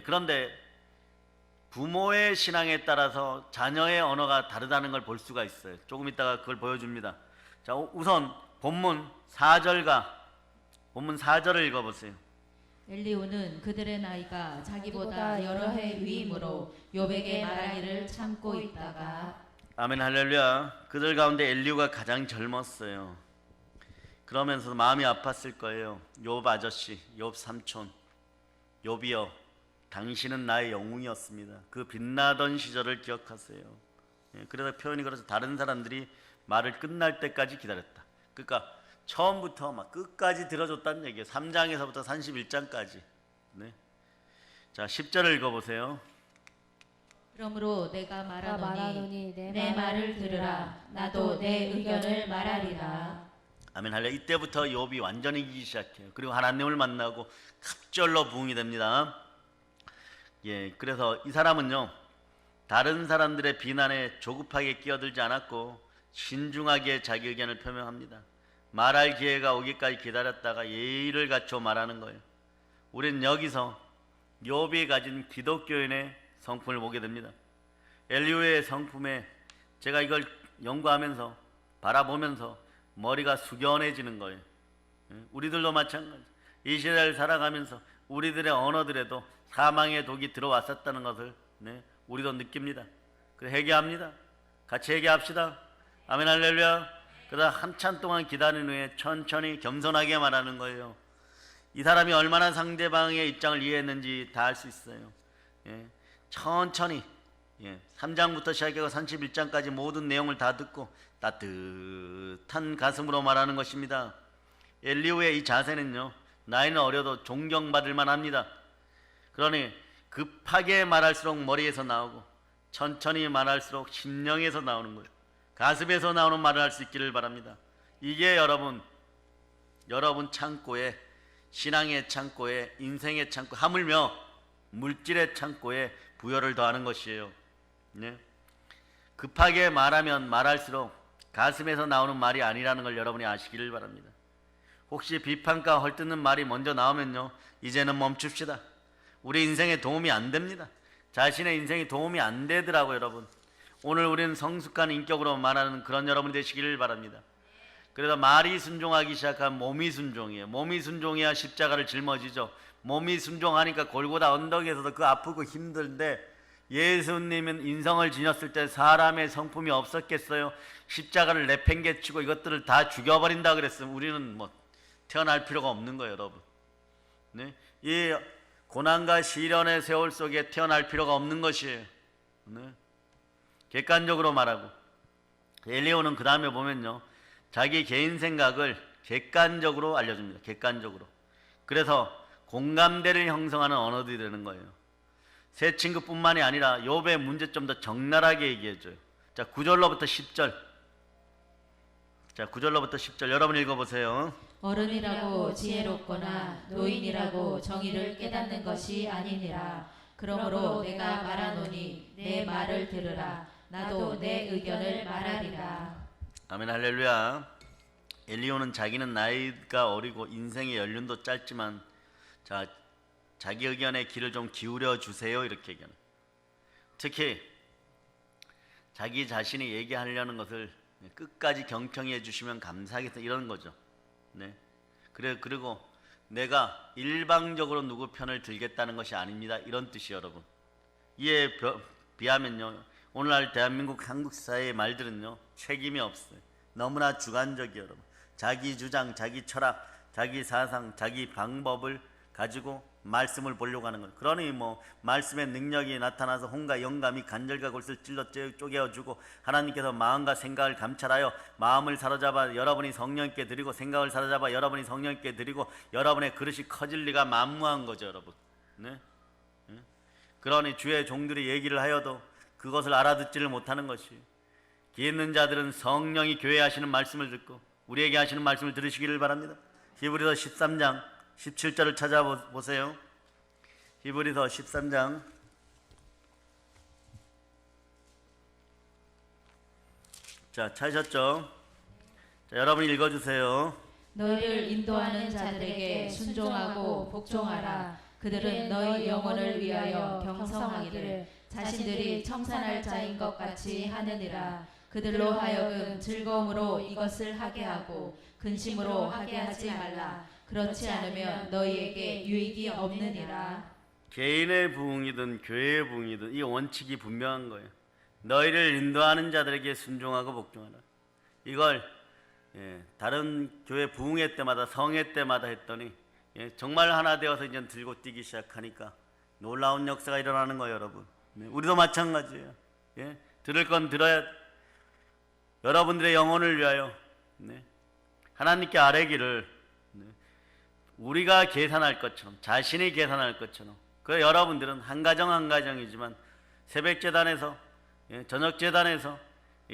[SPEAKER 1] 그런데 부모의 신앙에 따라서 자녀의 언어가 다르다는 걸 볼 수가 있어요. 조금 있다가 그걸 보여줍니다. 자, 우선 본문 4절을 읽어보세요.
[SPEAKER 2] 엘리후는 그들의 나이가 자기보다 여러 해 위이므로 욥에게 말하기를 참고 있다가.
[SPEAKER 1] 아멘 할렐루야. 그들 가운데 엘리후가 가장 젊었어요. 그러면서 마음이 아팠을 거예요. 욥 아저씨, 욥 삼촌, 욥이여, 당신은 나의 영웅이었습니다. 그 빛나던 시절을 기억하세요. 그래서 표현이 그래서 다른 사람들이 말을 끝날 때까지 기다렸다. 그러니까 처음부터 막 끝까지 들어줬다는 얘기예요. 3장에서부터 31장까지. 네. 자, 10절을 읽어보세요.
[SPEAKER 2] 그러므로 내가 말하노니 내 말을 들으라. 나도 내 의견을 말하리라.
[SPEAKER 1] 아멘 할렐루야. 이때부터 욥이 완전히 이기기 시작해요. 그리고 하나님을 만나고 갑절로 부흥이 됩니다. 그래서 이 사람은요, 다른 사람들의 비난에 조급하게 끼어들지 않았고 신중하게 자기 의견을 표명합니다. 말할 기회가 오기까지 기다렸다가 예의를 갖춰 말하는 거예요. 우리는 여기서 욥이 가진 기독교인의 성품을 보게 됩니다. 엘리후의 성품에 제가 이걸 연구하면서 바라보면서 머리가 숙연해지는 거예요. 우리들도 마찬가지. 이 시대를 살아가면서 우리들의 언어들에도 사망의 독이 들어왔었다는 것을 우리도 느낍니다. 그래서 회개합니다. 같이 회개합시다. 아멘 할렐루야. 그러다 한참 동안 기다린 후에 천천히 겸손하게 말하는 거예요. 이 사람이 얼마나 상대방의 입장을 이해했는지 다 알 수 있어요. 천천히 3장부터 시작해서 31장까지 모든 내용을 다 듣고 따뜻한 가슴으로 말하는 것입니다. 엘리후의 이 자세는요, 나이는 어려도 존경받을 만합니다. 그러니 급하게 말할수록 머리에서 나오고 천천히 말할수록 심령에서 나오는 거예요. 가슴에서 나오는 말을 할 수 있기를 바랍니다. 이게 여러분 창고에, 신앙의 창고에, 인생의 창고, 하물며 물질의 창고에 부여를 더하는 것이에요. 급하게 말하면 말할수록 가슴에서 나오는 말이 아니라는 걸 여러분이 아시기를 바랍니다. 혹시 비판과 헐뜯는 말이 먼저 나오면요, 이제는 멈춥시다. 우리 인생에 도움이 안 됩니다. 자신의 인생에 도움이 안 되더라고요 여러분. 오늘 우리는 성숙한 인격으로 말하는 그런 여러분이 되시기를 바랍니다. 그래서 말이 순종하기 시작하면 몸이 순종이에요. 몸이 순종해야 십자가를 짊어지죠. 몸이 순종하니까 골고다 언덕에서도 그 아프고 힘든데, 예수님은 인성을 지녔을 때 사람의 성품이 없었겠어요? 십자가를 내팽개치고 이것들을 다 죽여버린다 그랬으면 우리는 뭐 태어날 필요가 없는 거예요 여러분. 이 고난과 시련의 세월 속에 태어날 필요가 없는 것이에요. 객관적으로 말하고, 엘리후는 그 다음에 보면요, 자기 개인 생각을 객관적으로 알려줍니다. 객관적으로. 그래서 공감대를 형성하는 언어들이 되는 거예요. 새 친구뿐만이 아니라 욥의 문제점도 적나라하게 얘기해줘요. 자, 9절로부터 10절. 자, 9절로부터 10절 여러분 읽어보세요.
[SPEAKER 2] 어른이라고 지혜롭거나 노인이라고 정의를 깨닫는 것이 아니니라. 그러므로 내가 말하노니 내 말을 들으라. 나도 내 의견을 말하리라.
[SPEAKER 1] 아멘 할렐루야. 엘리후는 자기는 나이가 어리고 인생의 연륜도 짧지만 자기 의견에 귀를 좀 기울여 주세요 이렇게 얘기하는. 특히 자기 자신이 얘기하려는 것을 끝까지 경청해 주시면 감사하겠다 이런 거죠. 그리고 내가 일방적으로 누구 편을 들겠다는 것이 아닙니다 이런 뜻이 여러분. 이에 비하면요, 오늘날 대한민국 한국 사회의 말들은요 책임이 없어요. 너무나 주관적이에요 여러분. 자기 주장, 자기 철학, 자기 사상, 자기 방법을 가지고 말씀을 보려고 하는 거예요. 그러니 뭐 말씀의 능력이 나타나서 혼과 영감이 간절과 골수를 찔러 쪼개어주고 하나님께서 마음과 생각을 감찰하여 마음을 사로잡아 여러분이 성령께 드리고 생각을 사로잡아 여러분이 성령께 드리고 여러분의 그릇이 커질 리가 만무한 거죠, 여러분. 네? 그러니 주의 종들이 얘기를 하여도 그것을 알아듣지를 못하는 것이, 귀 있는 자들은 성령이 교회에 하시는 말씀을 듣고 우리에게 하시는 말씀을 들으시기를 바랍니다. 히브리서 13장 17절을 찾아보세요. 히브리서 13장 찾으셨죠? 여러분 읽어주세요.
[SPEAKER 2] 너희를 인도하는 자들에게 순종하고 복종하라. 그들은 너희 영혼을 위하여 경성하기를 자신들이 청산할 자인 것 같이 하느니라. 그들로 하여금 즐거움으로 이것을 하게 하고 근심으로 하게 하지 말라. 그렇지 않으면 너희에게 유익이 없느니라.
[SPEAKER 1] 개인의 부흥이든 교회의 부흥이든 이 원칙이 분명한 거예요. 너희를 인도하는 자들에게 순종하고 복종하라. 이걸 다른 교회 부흥회 때마다 성회 때마다 했더니 정말 하나 되어서 이제 들고 뛰기 시작하니까 놀라운 역사가 일어나는 거예요, 여러분. 우리도 마찬가지예요. 들을 건 들어야, 여러분들의 영혼을 위하여 하나님께 아뢰기를 우리가 계산할 것처럼, 자신이 계산할 것처럼. 그 여러분들은 한 가정 한 가정이지만 새벽 제단에서 저녁 제단에서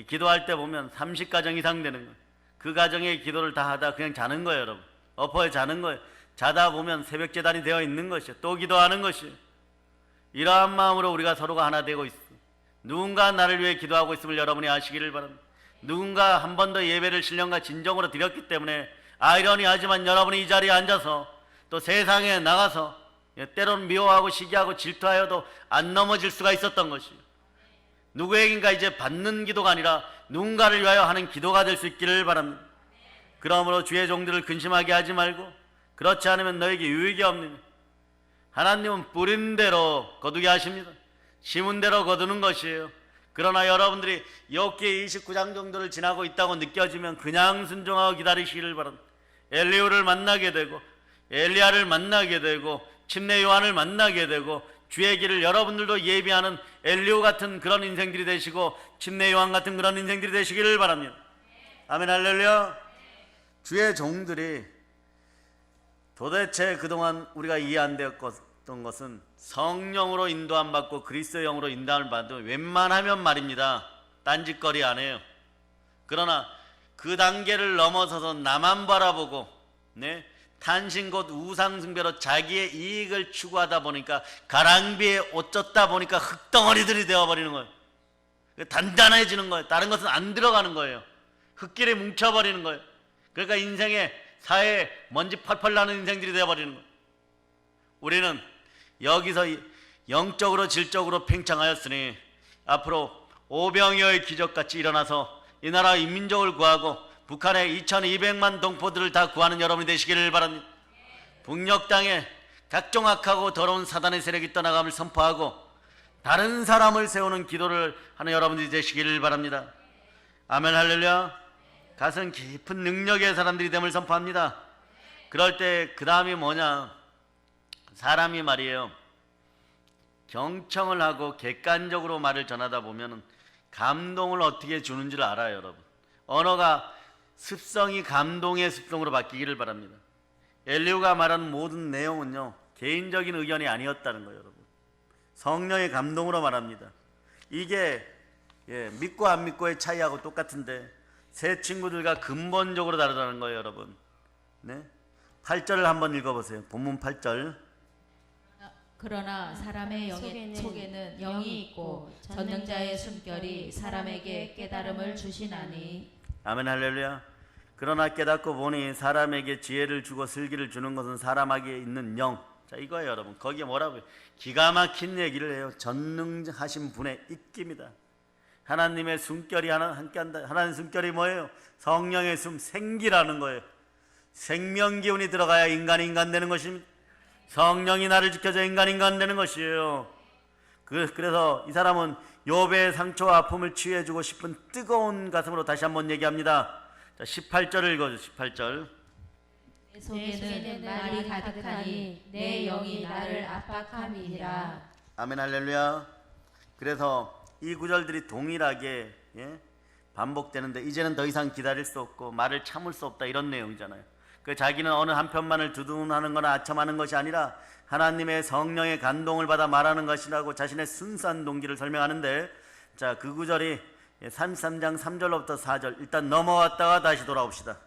[SPEAKER 1] 기도할 때 보면 30가정 이상 되는 거예요. 그 가정의 기도를 다 하다 그냥 자는 거예요, 여러분. 엎어에 자는 거예요. 자다 보면 새벽 제단이 되어 있는 것이에요. 또 기도하는 것이에요. 이러한 마음으로 우리가 서로가 하나 되고 있어요. 누군가 나를 위해 기도하고 있음을 여러분이 아시기를 바랍니다. 누군가 한 번 더 예배를 신령과 진정으로 드렸기 때문에 아이러니하지만 여러분이 이 자리에 앉아서 또 세상에 나가서 때로는 미워하고 시기하고 질투하여도 안 넘어질 수가 있었던 것이에요. 누구에겐가 이제 받는 기도가 아니라 누군가를 위하여 하는 기도가 될 수 있기를 바랍니다. 그러므로 주의 종들을 근심하게 하지 말고 그렇지 않으면 너에게 유익이 없느니 하나님은 뿌린 대로 거두게 하십니다. 심은 대로 거두는 것이에요. 그러나 여러분들이 욥기 29장 정도를 지나고 있다고 느껴지면 그냥 순종하고 기다리시기를 바랍니다. 엘리후를 만나게 되고 엘리야를 만나게 되고 침례 요한을 만나게 되고 주의 길을 여러분들도 예비하는 엘리후 같은 그런 인생들이 되시고 침례 요한 같은 그런 인생들이 되시기를 바랍니다. 아멘, 할렐루야. 주의 종들이 도대체 그동안 우리가 이해 안 되었던 것은 성령으로 인도함 받고 그리스도의 영으로 인도함을 받으면 웬만하면 말입니다, 딴짓거리 안 해요. 그러나 그 단계를 넘어서서 나만 바라보고 탄신 곧 우상숭배로 자기의 이익을 추구하다 보니까 가랑비에 옷 젖다 보니까 흙덩어리들이 되어버리는 거예요. 단단해지는 거예요. 다른 것은 안 들어가는 거예요. 흙길에 뭉쳐버리는 거예요. 그러니까 인생에 사회에 먼지 펄펄 나는 인생들이 되어버리는 거예요. 우리는 여기서 영적으로 질적으로 팽창하였으니 앞으로 오병이어의 기적같이 일어나서 이 나라 인민족을 구하고 북한의 2200만 동포들을 다 구하는 여러분이 되시기를 바랍니다. 북녘 땅에 각종 악하고 더러운 사단의 세력이 떠나감을 선포하고 다른 사람을 세우는 기도를 하는 여러분들이 되시기를 바랍니다. 아멘, 할렐루야. 가슴 깊은 능력의 사람들이 됨을 선포합니다. 그럴 때 그 다음이 뭐냐, 사람이 말이에요, 경청을 하고 객관적으로 말을 전하다 보면 감동을 어떻게 주는지를 알아요, 여러분. 언어가 습성이 감동의 습성으로 바뀌기를 바랍니다. 엘리후가 말하는 모든 내용은요, 개인적인 의견이 아니었다는 거예요, 여러분. 성령의 감동으로 말합니다. 이게 믿고 안 믿고의 차이하고 똑같은데 새 친구들과 근본적으로 다르다는 거예요, 여러분. 8절을 한번 읽어보세요. 본문 8절.
[SPEAKER 2] 그러나 사람의 속에는 영이 있고 전능자의 숨결이 사람에게 깨달음을 주시나니.
[SPEAKER 1] 아멘, 할렐루야. 그러나 깨닫고 보니 사람에게 지혜를 주고 슬기를 주는 것은 사람에게 있는 영. 자, 이거예요, 여러분. 거기에 뭐라고요? 기가 막힌 얘기를 해요. 전능하신 분의 입기입니다. 하나님의 숨결이 함께한다. 하나님의 숨결이 뭐예요? 성령의 숨, 생기라는 거예요. 생명 기운이 들어가야 인간이 인간 되는 것입니다. 성령이 나를 지켜줘 인간 되는 것이에요. 그래서 이 사람은 욥의 상처와 아픔을 치유해주고 싶은 뜨거운 가슴으로 다시 한번 얘기합니다. 자, 18절을 읽어주세요. 18절.
[SPEAKER 2] 내 속에는 말이 가득하니 내 영이 나를 압박함이니라.
[SPEAKER 1] 아멘 할렐루야. 그래서 이 구절들이 동일하게 반복되는데 이제는 더 이상 기다릴 수 없고 말을 참을 수 없다 이런 내용이잖아요. 그 자기는 어느 한편만을 두둔하는 거나 아첨하는 것이 아니라 하나님의 성령의 감동을 받아 말하는 것이라고 자신의 순수한 동기를 설명하는데, 자, 그 구절이 33장 3절로부터 4절 일단 넘어왔다가 다시 돌아옵시다.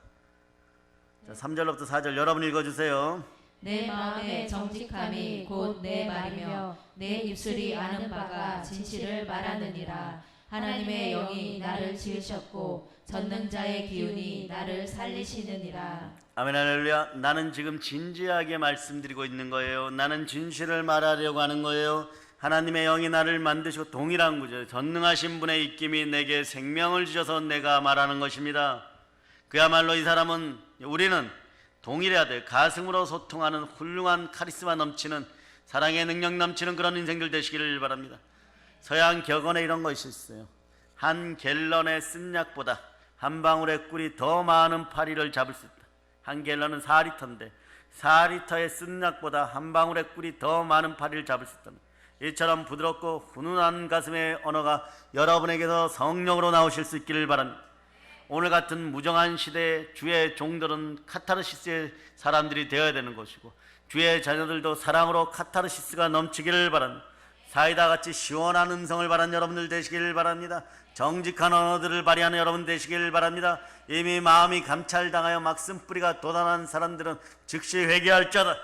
[SPEAKER 1] 자, 3절로부터 4절 여러분 읽어주세요.
[SPEAKER 2] 내 마음의 정직함이 곧 내 말이며 내 입술이 아는 바가 진실을 말하느니라. 하나님의 영이 나를 지으셨고 전능자의 기운이 나를 살리시느니라.
[SPEAKER 1] 아멘 할렐루야. 나는 지금 진지하게 말씀드리고 있는 거예요. 나는 진실을 말하려고 하는 거예요. 하나님의 영이 나를 만드시고 동일한 구절, 전능하신 분의 입김이 내게 생명을 주셔서 내가 말하는 것입니다. 그야말로 이 사람은, 우리는 동일해야 돼. 가슴으로 소통하는 훌륭한 카리스마 넘치는, 사랑의 능력 넘치는 그런 인생들 되시기를 바랍니다. 서양 격언에 이런 것이 있어요. 한 갤런의 쓴 약보다 한 방울의 꿀이 더 많은 파리를 잡을 수 있다. 한 갤런은 4리터인데 4리터의 쓴 약보다 한 방울의 꿀이 더 많은 파리를 잡을 수 있다. 이처럼 부드럽고 훈훈한 가슴의 언어가 여러분에게서 성령으로 나오실 수 있기를 바랍니다. 오늘 같은 무정한 시대에 주의 종들은 카타르시스의 사람들이 되어야 되는 것이고, 주의 자녀들도 사랑으로 카타르시스가 넘치기를 바랍니다. 사이다 같이 시원한 음성을 바라는 여러분들 되시기를 바랍니다. 정직한 언어들을 발휘하는 여러분 되시기를 바랍니다. 이미 마음이 감찰당하여 막 쓴뿌리가 돋아난 사람들은 즉시 회개할지어다.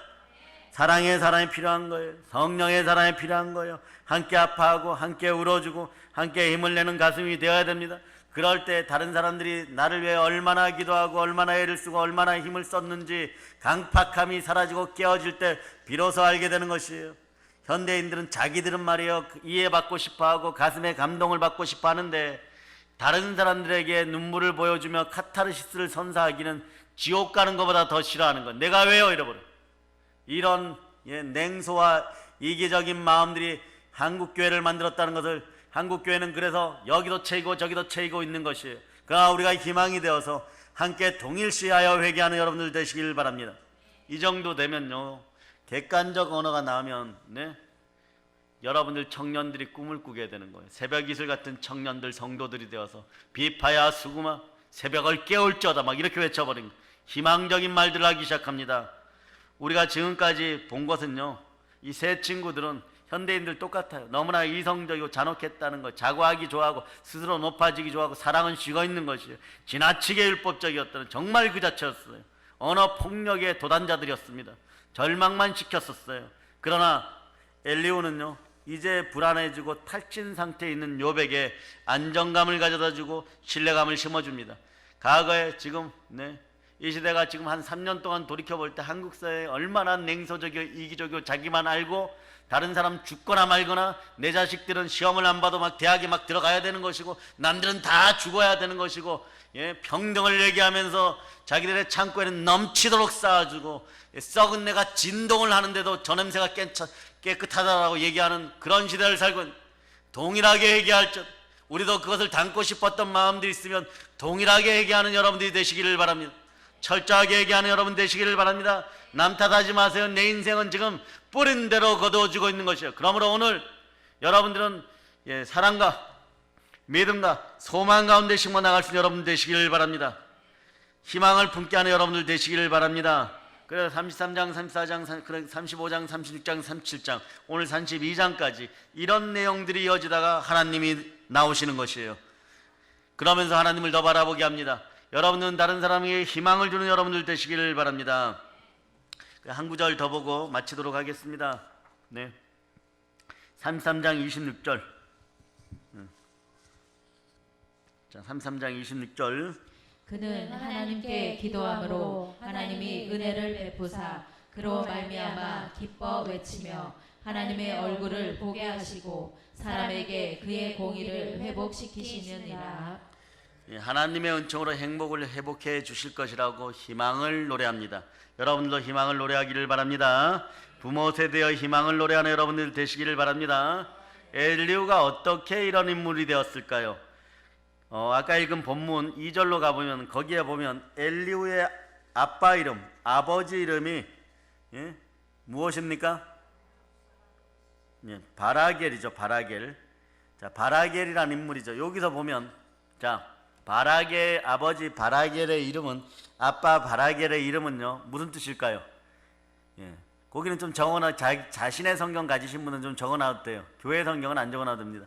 [SPEAKER 1] 사랑의 사랑이 필요한 거예요. 성령의 사랑이 필요한 거예요. 함께 아파하고 함께 울어주고 함께 힘을 내는 가슴이 되어야 됩니다. 그럴 때 다른 사람들이 나를 위해 얼마나 기도하고 얼마나 애를 쓰고 얼마나 힘을 썼는지 강팍함이 사라지고 깨어질 때 비로소 알게 되는 것이에요. 현대인들은 자기들은 말이에요, 이해받고 싶어하고 가슴에 감동을 받고 싶어 하는데, 다른 사람들에게 눈물을 보여주며 카타르시스를 선사하기는 지옥 가는 것보다 더 싫어하는 거예요. 내가 왜요? 이러버려. 이런 냉소와 이기적인 마음들이 한국교회를 만들었다는 것을, 한국교회는 그래서 여기도 채이고 저기도 채이고 있는 것이에요. 그러나 우리가 희망이 되어서 함께 동일시하여 회개하는 여러분들 되시길 바랍니다. 이 정도 되면요, 객관적 언어가 나오면 여러분들 청년들이 꿈을 꾸게 되는 거예요. 새벽 이슬 같은 청년들, 성도들이 되어서 비파야 수구마 새벽을 깨울지어다 막 이렇게 외쳐버린 희망적인 말들을 하기 시작합니다. 우리가 지금까지 본 것은요, 이 세 친구들은 현대인들 똑같아요. 너무나 이성적이고 잔혹했다는 것, 자고하기 좋아하고 스스로 높아지기 좋아하고 사랑은 식어있는 것이에요. 지나치게 율법적이었다는, 정말 그 자체였어요. 언어 폭력의 도단자들이었습니다. 절망만 시켰었어요. 그러나 엘리후는요, 이제 불안해지고 탈진 상태에 있는 욥에게 안정감을 가져다주고 신뢰감을 심어줍니다. 과거에 지금 이 시대가 지금 한 3년 동안 돌이켜볼 때 한국 사회에 얼마나 냉소적이고 이기적이고 자기만 알고 다른 사람 죽거나 말거나, 내 자식들은 시험을 안 봐도 막 대학에 막 들어가야 되는 것이고 남들은 다 죽어야 되는 것이고, 평등을 얘기하면서 자기들의 창고에는 넘치도록 쌓아주고, 썩은 내가 진동을 하는데도 저 냄새가 깨끗하다라고 얘기하는 그런 시대를 살고 있는, 동일하게 얘기할 것, 우리도 그것을 담고 싶었던 마음들이 있으면 동일하게 얘기하는 여러분들이 되시기를 바랍니다. 철저하게 얘기하는 여러분 되시기를 바랍니다. 남 탓하지 마세요. 내 인생은 지금 뿌린 대로 거두어지고 있는 것이에요. 그러므로 오늘 여러분들은 사랑과 믿음과 소망 가운데 심어 나갈 수 있는 여러분 되시기를 바랍니다. 희망을 품게 하는 여러분들 되시기를 바랍니다. 그래서 33장, 34장, 35장, 36장, 37장, 오늘 32장까지 이런 내용들이 이어지다가 하나님이 나오시는 것이에요. 그러면서 하나님을 더 바라보게 합니다. 여러분은 다른 사람에게 희망을 주는 여러분들 되시기를 바랍니다. 한 구절 더 보고 마치도록 하겠습니다. 33장 26절. 자, 33장 26절.
[SPEAKER 2] 그는 하나님께 기도함으로 하나님이 은혜를 베푸사 그로 말미암아 기뻐 외치며 하나님의 얼굴을 보게 하시고 사람에게 그의 공의를 회복시키시느니라.
[SPEAKER 1] 하나님의 은총으로 행복을 회복해 주실 것이라고 희망을 노래합니다. 여러분들도 희망을 노래하기를 바랍니다. 부모 세대의 희망을 노래하는 여러분들 되시기를 바랍니다. 엘리후가 어떻게 이런 인물이 되었을까요? 아까 읽은 본문 2절로 가보면 거기에 보면 엘리후의 아빠 이름, 아버지 이름이 예? 무엇입니까? 예, 바라겔이죠. 바라겔. 자, 바라겔이라는 인물이죠. 여기서 보면 자, 바라겔 아버지 바라겔의 이름은 아빠 바라겔의 이름은요 무슨 뜻일까요? 예, 거기는 좀 적어놔 자신의 성경 가지신 분은 좀 적어놔도 돼요. 교회 성경은 안 적어놔도 됩니다.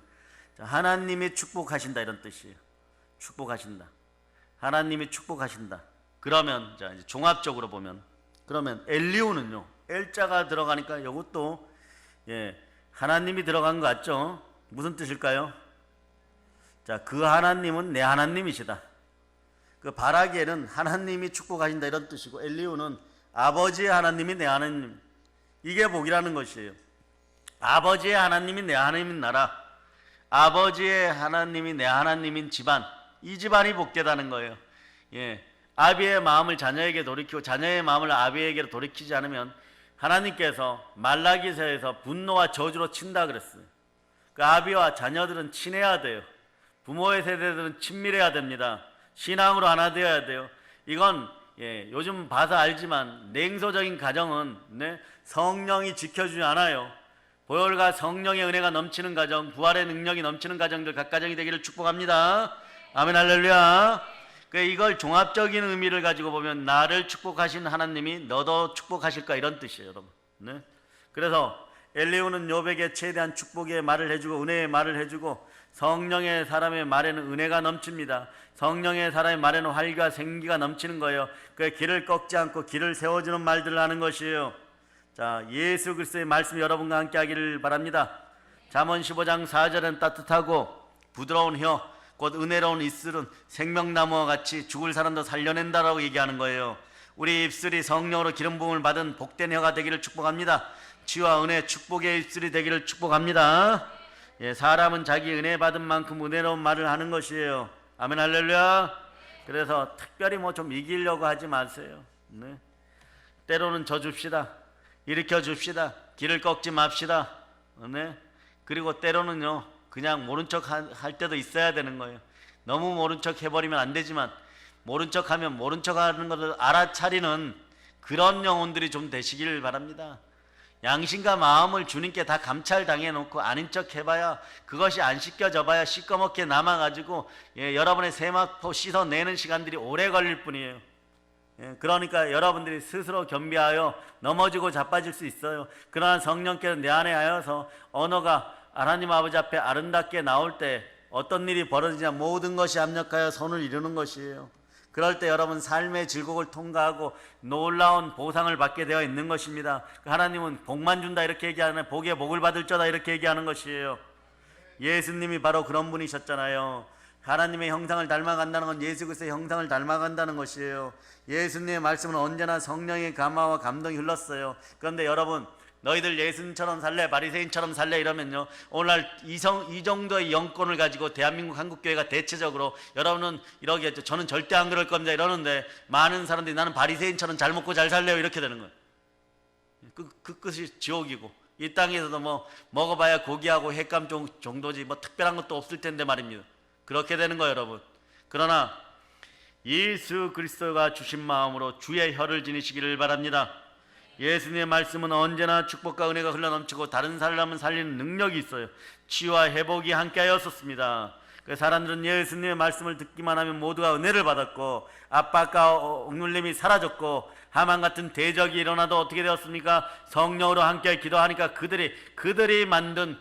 [SPEAKER 1] 자, 하나님이 축복하신다 이런 뜻이에요. 축복하신다. 하나님이 축복하신다. 그러면 자 이제 종합적으로 보면 그러면 엘리후는요 엘자가 들어가니까 이것도 예 하나님이 들어간 것 같죠? 무슨 뜻일까요? 자, 그 하나님은 내 하나님이시다. 그 바라겔은 하나님이 축복하신다 이런 뜻이고 엘리후는 아버지의 하나님이 내 하나님. 이게 복이라는 것이에요. 아버지의 하나님이 내 하나님인 나라, 아버지의 하나님이 내 하나님인 집안, 이 집안이 복되다는 거예요. 예, 아비의 마음을 자녀에게 돌이키고 자녀의 마음을 아비에게 돌이키지 않으면 하나님께서 말라기서에서 분노와 저주로 친다 그랬어요. 그 아비와 자녀들은 친해야 돼요. 부모의 세대들은 친밀해야 됩니다. 신앙으로 하나 되어야 돼요. 이건 예, 요즘 봐서 알지만 냉소적인 가정은 네, 성령이 지켜주지 않아요. 보혈과 성령의 은혜가 넘치는 가정, 부활의 능력이 넘치는 가정들 각 가정이 되기를 축복합니다. 아멘 할렐루야. 이걸 종합적인 의미를 가지고 보면 나를 축복하신 하나님이 너도 축복하실까 이런 뜻이에요, 여러분. 네? 그래서 엘리후는 욥에게 최대한 축복의 말을 해주고 은혜의 말을 해주고 성령의 사람의 말에는 은혜가 넘칩니다. 성령의 사람의 말에는 활기와 생기가 넘치는 거예요. 그 길을 꺾지 않고 길을 세워주는 말들을 하는 것이에요. 자, 예수 그리스도의 말씀 여러분과 함께 하기를 바랍니다. 잠언 15장 4절은 따뜻하고 부드러운 혀, 곧 은혜로운 입술은 생명나무와 같이 죽을 사람도 살려낸다라고 얘기하는 거예요. 우리 입술이 성령으로 기름 부음을 받은 복된 혀가 되기를 축복합니다. 치유와 은혜, 축복의 입술이 되기를 축복합니다. 예, 사람은 자기 은혜 받은 만큼 은혜로운 말을 하는 것이에요. 아멘 할렐루야. 그래서 특별히 뭐 좀 이기려고 하지 마세요. 네. 때로는 져줍시다. 일으켜 줍시다. 길을 꺾지 맙시다. 네. 그리고 때로는요 그냥 모른 척 할 때도 있어야 되는 거예요. 너무 모른 척 해버리면 안 되지만 모른 척 하면 모른 척 하는 것을 알아차리는 그런 영혼들이 좀 되시길 바랍니다. 양심과 마음을 주님께 다 감찰당해 놓고 아닌 척 해봐야 그것이 안 씻겨져 봐야 시꺼멓게 남아가지고 예, 여러분의 세마포 씻어내는 시간들이 오래 걸릴 뿐이에요. 예, 그러니까 여러분들이 스스로 겸비하여 넘어지고 자빠질 수 있어요. 그러나 성령께서 내 안에 하여서 언어가 하나님 아버지 앞에 아름답게 나올 때 어떤 일이 벌어지냐 모든 것이 합력하여 선을 이루는 것이에요. 그럴 때 여러분 삶의 질곡을 통과하고 놀라운 보상을 받게 되어 있는 것입니다. 하나님은 복만 준다 이렇게 얘기하는 복에 복을 받을 자다 이렇게 얘기하는 것이에요. 예수님이 바로 그런 분이셨잖아요. 하나님의 형상을 닮아간다는 건 예수 그리스도의 형상을 닮아간다는 것이에요. 예수님의 말씀은 언제나 성령의 감화와 감동이 흘렀어요. 그런데 여러분 너희들 예수님처럼 살래 바리새인처럼 살래 이러면요 오늘날 이 정도의 영권을 가지고 대한민국 한국교회가 대체적으로 여러분은 이러겠죠. 저는 절대 안 그럴 겁니다 이러는데 많은 사람들이 나는 바리새인처럼 잘 먹고 잘 살래요 이렇게 되는 거예요. 그 끝이 지옥이고 이 땅에서도 뭐 먹어봐야 고기하고 횟감 정도지 뭐 특별한 것도 없을 텐데 말입니다. 그렇게 되는 거예요 여러분. 그러나 예수 그리스도가 주신 마음으로 주의 혀를 지니시기를 바랍니다. 예수님의 말씀은 언제나 축복과 은혜가 흘러넘치고 다른 사람을 살리는 능력이 있어요. 치유와 회복이 함께하였었습니다. 그 사람들은 예수님의 말씀을 듣기만 하면 모두가 은혜를 받았고 압박과 억눌림이 사라졌고 하만 같은 대적이 일어나도 어떻게 되었습니까? 성령으로 함께 기도하니까 그들이 만든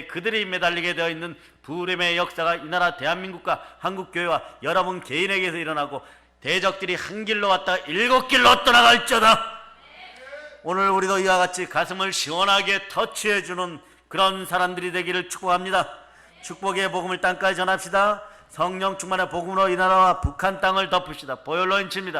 [SPEAKER 1] 그들이 매달리게 되어 있는 부름의 역사가 이 나라 대한민국과 한국교회와 여러분 개인에게서 일어나고 대적들이 한 길로 왔다가 7길로 떠나갈지어다. 오늘 우리도 이와 같이 가슴을 시원하게 터치해주는 그런 사람들이 되기를 축복합니다. 축복의 복음을 땅까지 전합시다. 성령 충만의 복음으로 이 나라와 북한 땅을 덮읍시다. 보혈로 인칩니다.